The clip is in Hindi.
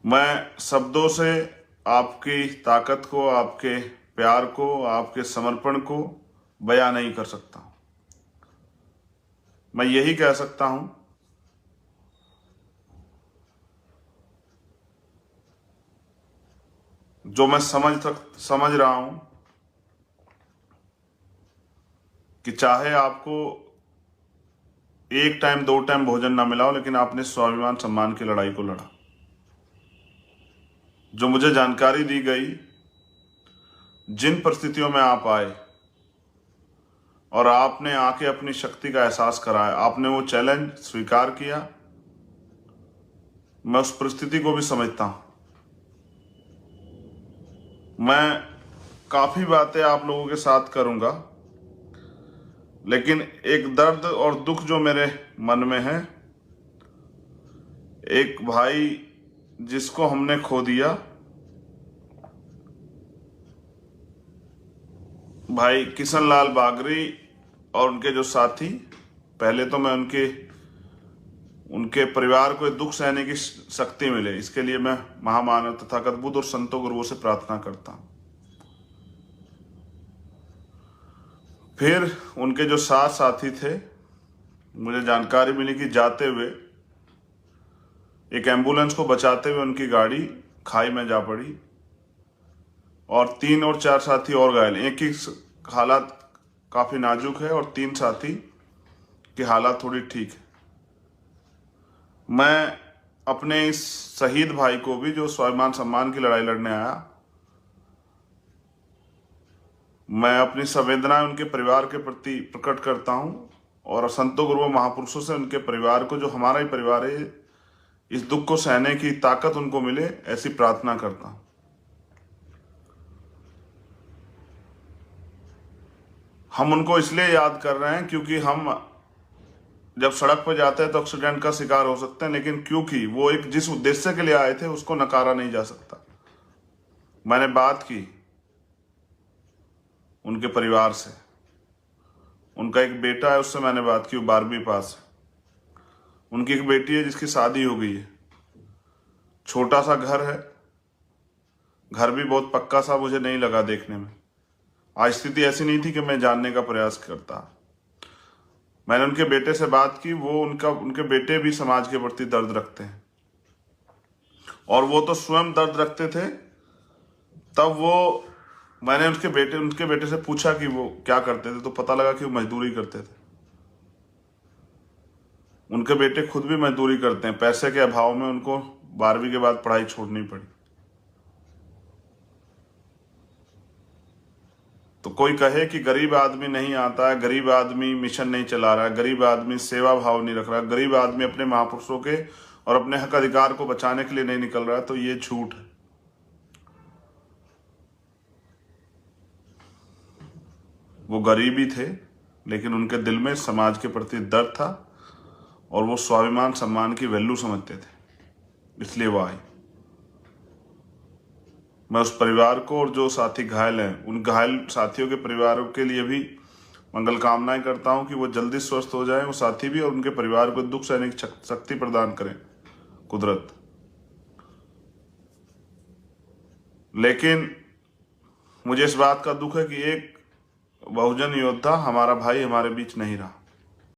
मैं शब्दों से आपकी ताकत को, आपके प्यार को, आपके समर्पण को बयां नहीं कर सकता। मैं यही कह सकता हूं जो मैं समझ रहा हूं कि चाहे आपको एक टाइम 2 टाइम भोजन ना मिला हो, लेकिन आपने स्वाभिमान सम्मान की लड़ाई को लड़ा। जो मुझे जानकारी दी गई, जिन परिस्थितियों में आप आए और आपने आके अपनी शक्ति का एहसास कराया, आपने वो चैलेंज स्वीकार किया, मैं उस परिस्थिति को भी समझता हूं। मैं काफी बातें आप लोगों के साथ करूंगा, लेकिन एक दर्द और दुख जो मेरे मन में है, एक भाई जिसको हमने खो दिया, भाई किशन लाल बागरी और उनके जो साथी। पहले तो मैं उनके परिवार को दुख सहने की शक्ति मिले, इसके लिए मैं महामानव तथागत बुद्ध और संतों गुरुओं से प्रार्थना करता हूं। फिर उनके जो साथी थे, मुझे जानकारी मिली कि जाते हुए एक एम्बुलेंस को बचाते हुए उनकी गाड़ी खाई में जा पड़ी और 3 और 4 साथी और घायल। एक की हालत काफी नाजुक है और 3 साथी की हालत थोड़ी ठीक है। मैं अपने इस शहीद भाई को भी, जो स्वाभिमान सम्मान की लड़ाई लड़ने आया, मैं अपनी संवेदनाएं उनके परिवार के प्रति प्रकट करता हूं और संतों गुरुओं महापुरुषों से उनके परिवार को, जो हमारा ही परिवार है, इस दुख को सहने की ताकत उनको मिले, ऐसी प्रार्थना करता हूं। हम उनको इसलिए याद कर रहे हैं क्योंकि हम जब सड़क पर जाते हैं तो एक्सीडेंट का शिकार हो सकते हैं, लेकिन क्योंकि वो एक जिस उद्देश्य के लिए आए थे उसको नकारा नहीं जा सकता। मैंने बात की उनके परिवार से, उनका एक बेटा है, उससे मैंने बात की, वो 12वीं पास है। उनकी एक बेटी है जिसकी शादी हो गई है, छोटा सा घर है, घर भी बहुत पक्का सा मुझे नहीं लगा देखने में। आज स्थिति ऐसी नहीं थी कि मैं जानने का प्रयास करता। मैंने उनके बेटे से बात की, वो उनके बेटे भी समाज के प्रति दर्द रखते हैं और वो तो स्वयं दर्द रखते थे। तब मैंने उनके बेटे से पूछा कि वो क्या करते थे, तो पता लगा कि वो मजदूरी करते थे। उनके बेटे खुद भी मजदूरी करते हैं, पैसे के अभाव में उनको 12वीं के बाद पढ़ाई छोड़नी पड़ी। तो कोई कहे कि गरीब आदमी नहीं आता है, गरीब आदमी मिशन नहीं चला रहा है, गरीब आदमी सेवा भाव नहीं रख रहा, गरीब आदमी अपने महापुरुषों के और अपने हक अधिकार को बचाने के लिए नहीं निकल रहा है, तो ये झूठ है। वो गरीब ही थे, लेकिन उनके दिल में समाज के प्रति दर्द था और वो स्वाभिमान सम्मान की वैल्यू समझते थे, इसलिए वो आए। मैं उस परिवार को और जो साथी घायल हैं, उन घायल साथियों के परिवारों के लिए भी मंगल कामनाएं करता हूं कि वो जल्दी स्वस्थ हो जाएं, वो साथी भी, और उनके परिवार को दुख सहने की शक्ति प्रदान करें कुदरत। लेकिन मुझे इस बात का दुख है कि एक बहुजन योद्धा, हमारा भाई, हमारे बीच नहीं रहा।